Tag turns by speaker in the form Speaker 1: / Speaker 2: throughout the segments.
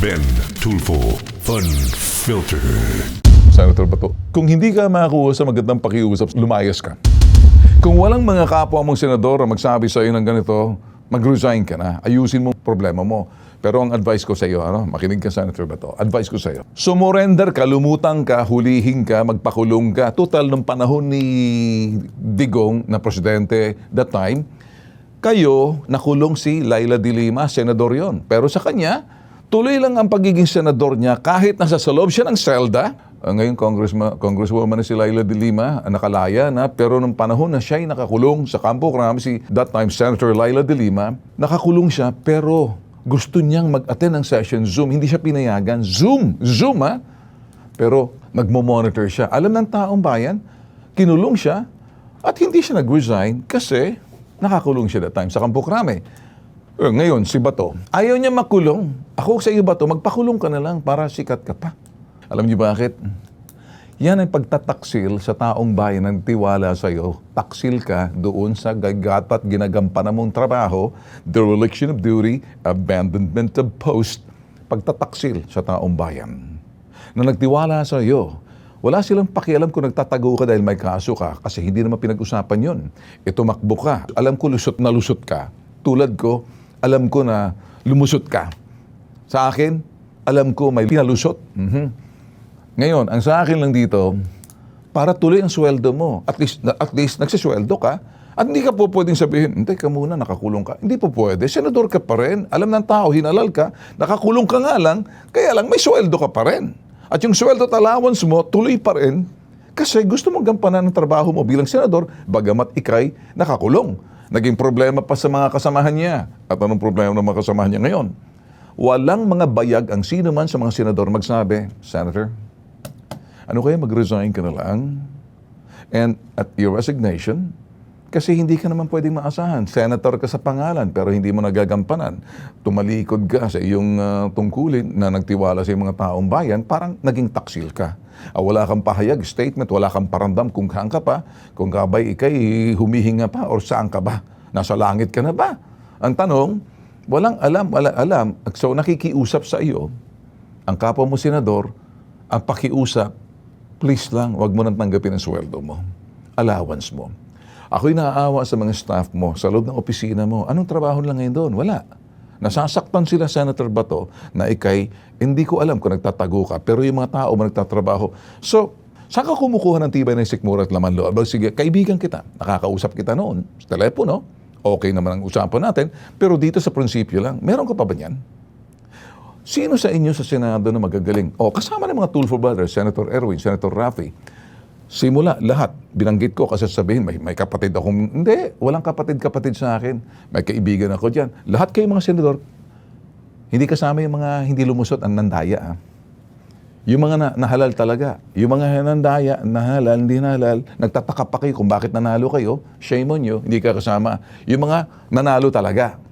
Speaker 1: Ben Tulfo Fun Filter.
Speaker 2: Senator Bato, kung hindi ka makakuha sa magandang pakiusap, lumayas ka. Kung walang mga kapwa mong senador na magsabi sa iyo ng ganito, mag-resign ka na. Ayusin mo problema mo. Pero ang advice ko sa iyo, makinig ka, Senator Bato, advice ko sa iyo, sumurrender ka, lumutang ka, hulihin ka, magpakulong ka. Total, nung panahon ni Digong na presidente that time, kayo, nakulong si Laila de Lima, senador yon. Pero sa kanya, tuloy lang ang pagiging senador niya kahit nasa sa loob siya ng selda. Ngayon, congresswoman na si Laila de Lima, nakalaya na, pero nung panahon na siya'y nakakulong sa Campo Crame, si that time Senator Laila de Lima, nakakulong siya, pero gusto niyang mag-attend ng session Zoom. Hindi siya pinayagan. Zoom, pero nagmo-monitor siya. Alam ng taong bayan, kinulong siya at hindi siya nag-resign kasi nakakulong siya that time sa Campo Crame. Ngayon, si Bato, ayaw niya makulong. Ako sa iyo, Bato, magpakulong ka na lang para sikat ka pa. Alam niyo bakit? Yan ang pagtataksil sa taong bayan ng tiwala sa iyo. Taksil ka doon sa dapat ginagampanan mong trabaho, dereliction of duty, abandonment of post, pagtataksil sa taong bayan. Na nagtiwala sa iyo, wala silang pakialam kung nagtatago ka dahil may kaso ka kasi hindi naman pinag-usapan yon. Tumakbo ka. Alam ko lusot na lusot ka. Tulad ko, alam ko na lumusot ka. Sa akin, alam ko may pinalusot. Ngayon, ang sa akin lang dito, para tuloy ang sweldo mo. At least nagsisweldo ka. At hindi ka po pwedeng sabihin, hindi ka muna, nakakulong ka. Hindi po pwede. Senador ka pa rin. Alam ng tao, hinalal ka. Nakakulong ka nga lang, kaya lang may sweldo ka pa rin. At yung sweldo at allowance mo, tuloy pa rin. Kasi gusto mong gampanan ng trabaho mo bilang senador, bagamat ikay nakakulong. Naging problema pa sa mga kasamahan niya. At anong problema ng mga kasamahan niya ngayon? Walang mga bayag ang sino man sa mga senador magsabi, Senator, ano kaya mag-resign ka na lang? And at your resignation, kasi hindi ka naman pwedeng maasahan. Senator ka sa pangalan, pero hindi mo nagagampanan. Tumalikod ka sa iyong tungkulin na nagtiwala sa mga taong bayan, parang naging taksil ka. Wala kang pahayag, statement, wala kang paramdam kung saan ka pa, kung kabay ikay humihinga pa, or saan ka ba? Nasa langit ka na ba? Ang tanong, walang alam. So nakikiusap sa iyo, ang kapwa mo senador, ang pakiusap, please lang, wag mo nang tanggapin ang sweldo mo, allowance mo. Ako'y naaawa sa mga staff mo, sa loob ng opisina mo. Anong trabaho lang ngayon doon? Wala. Nasasaktan sila, Senator Bato, na ikay, hindi ko alam kung nagtatago ka, pero yung mga tao mo nagtatrabaho. So, saan ka kumukuha ng tibay ng sikmura at laman loob? Sige, kaibigan kita, nakakausap kita noon, sa telepono, okay naman ang usapan natin, pero dito sa prinsipyo lang, meron ka pa ba niyan? Sino sa inyo sa Senado na magagaling? Kasama ng mga Tulfo brothers, Senator Erwin, Senator Raffy, simula, lahat, binanggit ko kasi sabihin, may kapatid akong, hindi, walang kapatid sa akin. May kaibigan ako dyan. Lahat kayo mga senador, hindi kasama yung mga hindi lumusot ang nandaya. Yung mga nahalal talaga. Yung mga nandaya, nahalal, hindi nahalal, nagtataka pa kayo kung bakit nanalo kayo, shame on you, hindi ka kasama. Yung mga nanalo talaga.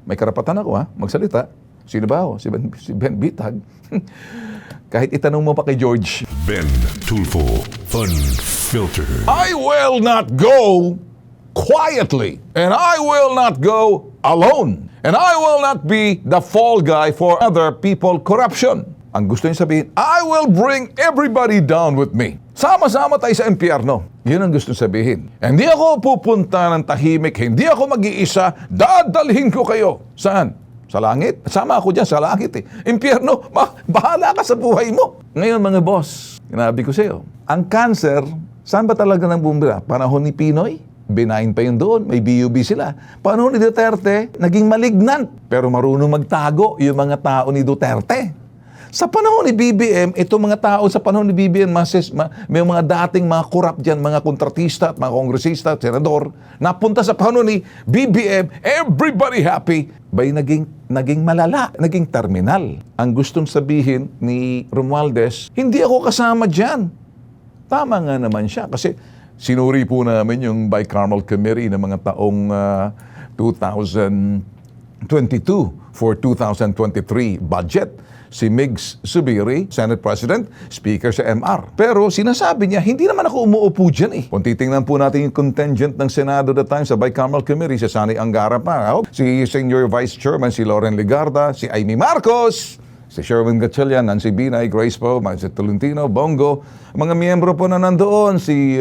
Speaker 2: May karapatan ako, magsalita. Sino ba ako? Si Ben Bitag. Kahit itanong mo pa kay George.
Speaker 1: Ben Tulfo Fun Filter.
Speaker 2: I will not go quietly. And I will not go alone. And I will not be the fall guy for other people corruption. Ang gusto niya sabihin, I will bring everybody down with me. Sama-sama tayo sa impyerno. Yun ang gusto sabihin. Hindi ako pupunta ng tahimik. Hindi ako mag-iisa. Dadalhin ko kayo. Saan? Sa langit? Sama ako dyan sa langit Impyerno, bahala ka sa buhay mo. Ngayon mga boss, sinabi ko sa iyo, ang cancer, saan ba talaga nang bumira? Panahon ni Pinoy? Benign pa yun doon, may BUB sila. Panahon ni Duterte, naging malignant. Pero marunong magtago yung mga tao ni Duterte. Sa panahon ni BBM, itong mga tao sa panahon ni BBM, may mga dating mga korap dyan, mga kontratista at mga kongresista at senador, napunta sa panahon ni BBM, everybody happy, bay naging malala, naging terminal. Ang gustong sabihin ni Romualdez, hindi ako kasama dyan. Tama nga naman siya, kasi sinuri po namin yung bicameral committee ng mga taong 2022 for 2023 budget. Si Migs Zubiri, Senate President, Speaker sa MR. Pero sinasabi niya, hindi naman ako umuupo dyan Kung titingnan po natin yung contingent ng Senado that time sa Bicameral Committee, si Sani Angara pa, si Senior Vice Chairman, si Loren Ligarda, si Amy Marcos, Si Sherwin Gatchalian, Nancy Binay, Grace Poe, si Tolentino, Bongo, mga miyembro po na nandoon, si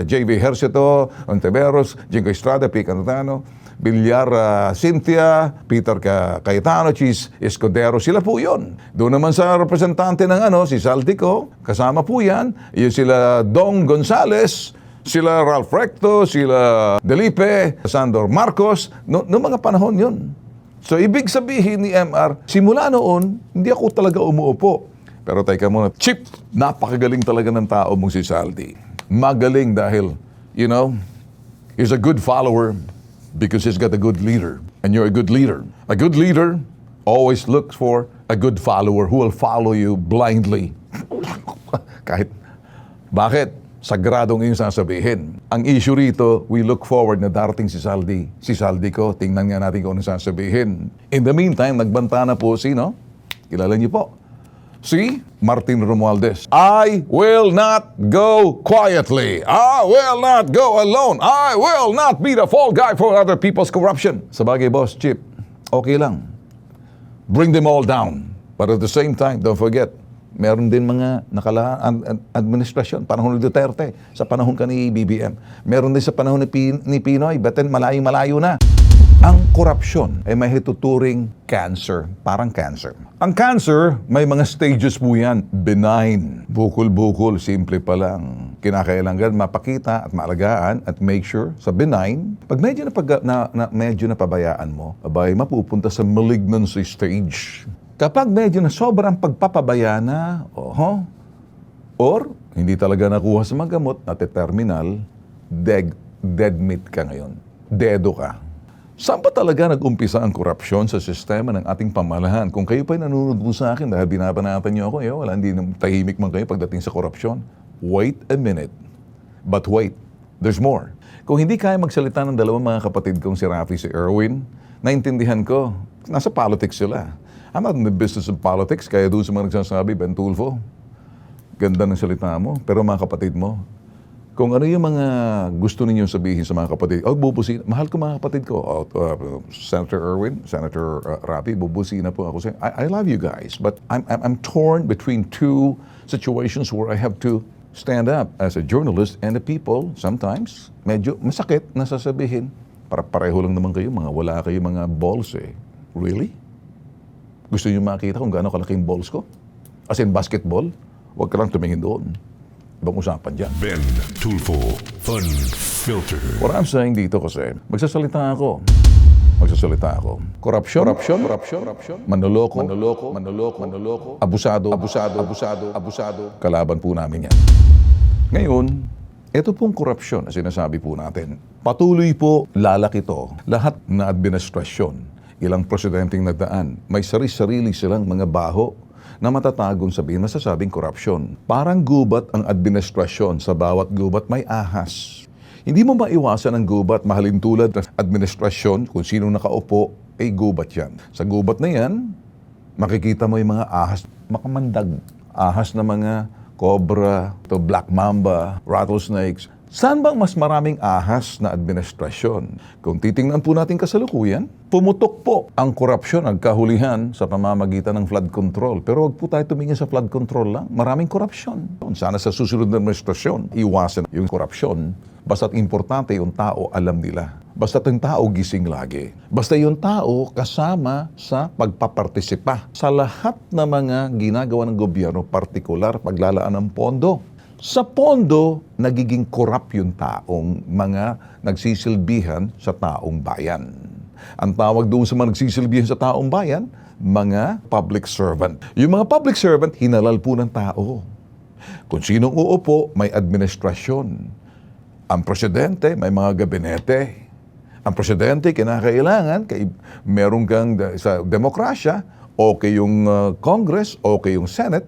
Speaker 2: J.V. Hercito, Ontiveros, Jingo Estrada, P. Cantano, Villar Cynthia, Peter Cayetano, Chis Escudero, sila po yun. Doon naman sa representante ng si Saltico, kasama po yan, yung sila Dong Gonzales, sila Ralph Recto, sila Delipe, Sandor Marcos, noong mga panahon yun. So, ibig sabihin ni MR, simula noon, hindi ako talaga umuupo. Pero teka muna, Chip, napakagaling talaga ng tao mong si Saldi. Magaling dahil, he's a good follower because he's got a good leader. And you're a good leader. A good leader always looks for a good follower who will follow you blindly. Bakit? Sagradong yung sasabihin. Ang issue rito, we look forward na darating si Saldi. Si Saldi ko, tingnan nga natin kung ano sasabihin. In the meantime, nagbanta na po kilala niyo po, si Martin Romualdez. I will not go quietly. I will not go alone. I will not be the fall guy for other people's corruption. Sabagay, Boss Chip, okay lang. Bring them all down. But at the same time, don't forget, meron din mga nakalaan administrasyon, panahon ni Duterte, sa panahon ka ni BBM. Meron din sa panahon ni Pinoy, but then malayo-malayo na. Ang korupsyon ay may hituturing cancer, parang cancer. Ang cancer, may mga stages po yan, benign, bukol-bukol, simple pa lang. Kinakailangan mapakita at maalagaan at make sure sa benign, pag medyo medyo napabayaan mo, mapupunta sa malignancy stage. Kapag medyo na sobrang pagpapabaya na, or hindi talaga nakuha sa mga gamot, terminal, dead meat ka ngayon. Dedo ka. Saan ba talaga nag-umpisa ang korupsyon sa sistema ng ating pamalahan? Kung kayo pa'y nanonood po sa akin dahil binabanatan niyo ako, wala, hindi tahimik man kayo pagdating sa korupsyon. Wait a minute. But wait, there's more. Kung hindi kaya magsalita ng dalawang mga kapatid kong si Rafi, si Erwin, naintindihan ko, nasa politics sila. I'm not in the business of politics, kaya doon sa mga nagsasabi, Ben Tulfo, ganda ng salita mo, pero mga kapatid mo, kung ano yung mga gusto ninyong sabihin sa mga kapatid, bubusin, mahal ko mga kapatid ko, Senator Erwin, Senator Rafi, bubusin na po ako sa I love you guys, but I'm torn between two situations where I have to stand up as a journalist and the people, sometimes, medyo masakit na sasabihin, pareho lang naman kayo, wala kayo mga balls Really? Gusto niyo makita kung gaano kalaking balls ko? As in basketball? Huwag ka lang tumingin doon. Ibang usapan dyan.
Speaker 1: Ben Tulfo Fun Filter.
Speaker 2: What I'm saying dito kasi, magsasalita ako. Korupsyon. Manloloko. Abusado. Kalaban po namin yan. Ngayon, ito pong korupsyon na sinasabi po natin. Patuloy po lalaki to. Lahat na administrasyon, ilang presidenteng nagdaan, may sarili-sarili silang mga baho na matatagong sabihin, masasabing korupsyon. Parang gubat ang administrasyon, sa bawat gubat may ahas. Hindi mo maiwasan ang gubat, mahalin tulad ng administrasyon, kung sino nakaupo, ay gubat yan. Sa gubat na yan, makikita mo yung mga ahas, makamandag. Ahas na mga cobra, black mamba, rattlesnakes. Saan bang mas maraming ahas na administrasyon? Kung titingnan po natin kasalukuyan, pumutok po ang korupsyon, ang kahulihan sa pamamagitan ng flood control. Pero wag po tayo tumingin sa flood control lang. Maraming korupsyon. Sana sa susunod na administrasyon, iwasan yung korupsyon. Basta't importante yung tao, alam nila. Basta't yung tao gising lagi. Basta yung tao kasama sa pagpapartisipa sa lahat ng mga ginagawa ng gobyerno, partikular paglalaan ng pondo. Sa pondo, nagiging korap yung taong mga nagsisilbihan sa taong bayan. Ang tawag doon sa mga nagsisilbihan sa taong bayan, mga public servant. Yung mga public servant, hinalal po ng tao. Kung sinong uupo, may administrasyon. Ang presidente, may mga gabinete. Ang presidente, kinakailangan, meron kang sa demokrasya, okay yung Congress, okay yung Senate,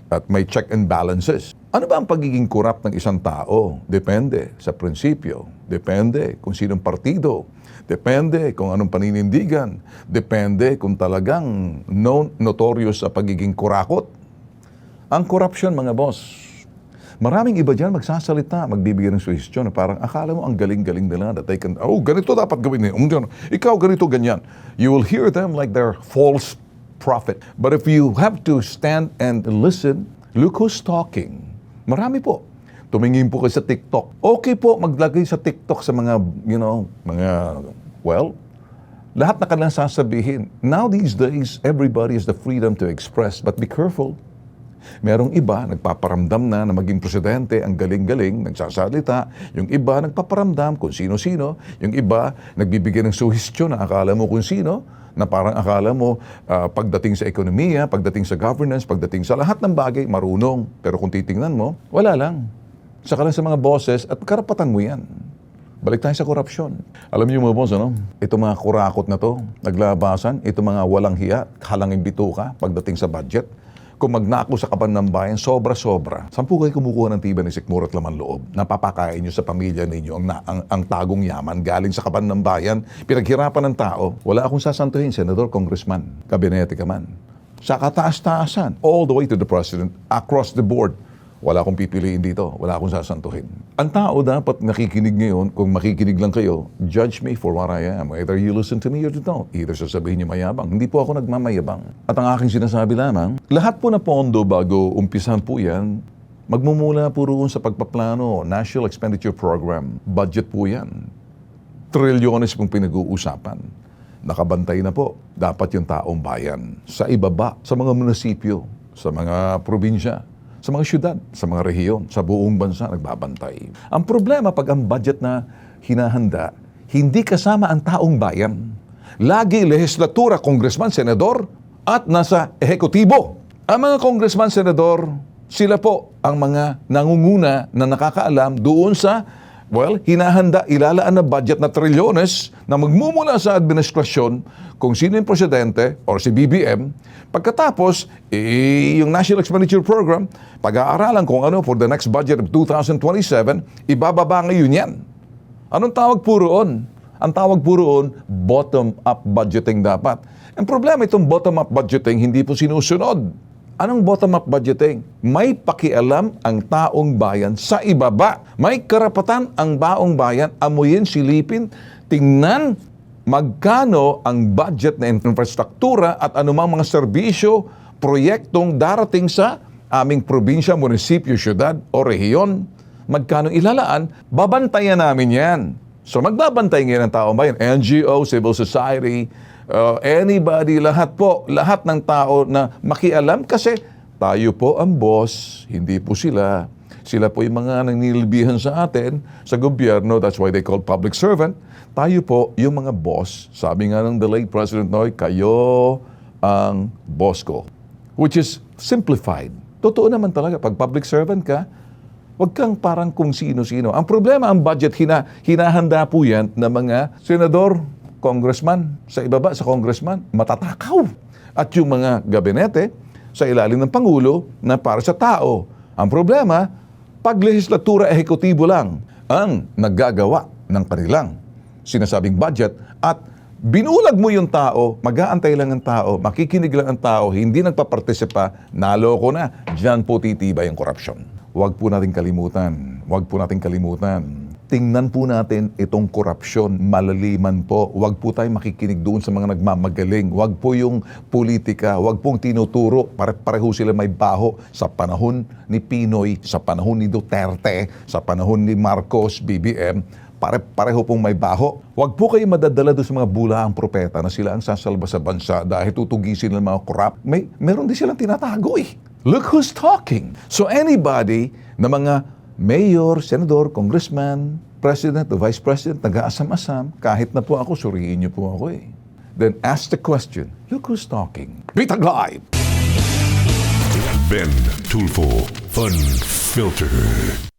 Speaker 2: at may check and balances. Ano ba ang pagiging korap ng isang tao? Depende sa prinsipyo. Depende kung sinong partido. Depende kung anong paninindigan. Depende kung talagang notorious sa pagiging kurakot. Ang korupsyon, mga boss, maraming iba dyan magsasalita, magbibigay ng suhestyon na parang akala mo ang galing-galing nila that they can, ganito dapat gawin niyo. Ikaw ganito, ganyan. You will hear them like they're false profit. But if you have to stand and listen, look who's talking. Marami po. Tumingin po kayo sa TikTok. Okay po, maglagay sa TikTok sa mga, lahat na kanilang sasabihin. Now these days, everybody has the freedom to express, but be careful. Merong iba, nagpaparamdam na maging presidente, ang galing-galing, nagsasalita. Yung iba, nagpaparamdam kung sino-sino. Yung iba, nagbibigay ng suhestyon na akala mo kung sino, na parang akala mo pagdating sa ekonomiya, pagdating sa governance, pagdating sa lahat ng bagay, marunong. Pero kung titingnan mo, wala lang. Saka lang sa mga bosses at karapatan mo yan. Balik tayo sa korupsyon. Alam niyo mga boss, itong mga kurakot na to, naglabasan, itong mga walang hiya, halangin bituka pagdating sa budget. Kung magnako sa kaban ng bayan, sobra-sobra. Saan po kayo kumukuha ng tiba ni Sikmura at laman loob? Napapakain nyo sa pamilya ninyo ang tagong yaman galing sa kaban ng bayan. Pinaghirapan ng tao. Wala akong sasantuhin, senador, congressman, kabinete ka man. Sa kataas-taasan, all the way to the president, across the board. Wala akong pipiliin dito. Wala akong sasantuhin. Ang tao dapat nakikinig ngayon, kung makikinig lang kayo, judge me for what I am. Either you listen to me or you don't. Either sasabihin niyo mayabang. Hindi po ako nagmamayabang. At ang aking sinasabi lamang, lahat po na pondo bago umpisan po yan, magmumula po roon sa pagpaplano, National Expenditure Program. Budget po yan. Trilyones pong pinag-uusapan. Nakabantay na po. Dapat yung taong bayan. Sa ibaba, sa mga munisipyo, sa mga probinsya, sa mga syudad, sa mga rehiyon, sa buong bansa nagbabantay. Ang problema pag ang budget na hinahanda, hindi kasama ang taong bayan. Lagi lehislatura, congressman, senador, at nasa ehekutibo. Ang mga congressman, senador, sila po ang mga nangunguna na nakakaalam doon sa hinahanda, ilalaan na budget na trilyones na magmumula sa administrasyon kung sino yung presidente o si BBM. Pagkatapos, yung National Expenditure Program, pag-aaralan kung ano for the next budget of 2027, ibababa ngayon yan. Anong tawag po roon? Ang tawag po roon, bottom-up budgeting dapat. Ang problema itong bottom-up budgeting, hindi po sinusunod. Anong bottom-up budgeting? May pakialam ang taong bayan sa ibaba. May karapatan ang baong bayan, amuyin, silipin, tingnan magkano ang budget na infrastruktura at anumang mga serbisyo, proyektong darating sa aming probinsya, munisipyo, syudad o rehiyon. Magkano ilalaan, babantayan namin yan. So magbabantay ngayon ng taong bayan, NGO, civil society, anybody, lahat ng tao na makialam kasi tayo po ang boss, hindi po sila. Sila po yung mga nangnilbihan sa atin, sa gobyerno, that's why they call public servant. Tayo po yung mga boss. Sabi nga ng the late President Noy, kayo ang boss ko. Which is simplified. Totoo naman talaga, pag public servant ka, huwag kang parang kung sino-sino. Ang problema, ang budget, hinahanda po yan ng mga senador, congressman, sa ibaba sa congressman, matatakaw. At yung mga gabinete sa ilalim ng Pangulo na para sa tao. Ang problema, pag lehislatura ehekutibo lang ang naggagawa ng kanilang sinasabing budget at binulag mo yung tao, mag-aantay lang ang tao, makikinig lang ang tao, hindi nagpapartisipa, naloko na, diyan po titibay ang korupsyon. Huwag po natin kalimutan. Tingnan po natin itong korupsyon, malaliman po. Huwag po tayo makikinig doon sa mga nagmamagaling. Huwag po yung politika, huwag pong tinuturo. Pareho sila may baho sa panahon ni Pinoy, sa panahon ni Duterte, sa panahon ni Marcos, BBM. Pareho pong may baho. Huwag po kayo madadala doon sa mga bulaang propeta na sila ang sasalba sa bansa dahil tutugisin ng mga korap. Meron din silang tinatago eh. Look who's talking. So anybody na mga mayor, senador, congressman, president o vice president, nag-aasam-asam, kahit na po ako, suriin niyo po ako eh. Then ask the question, look who's talking. Bitag Live!
Speaker 1: Ben Tulfo Fun Filter.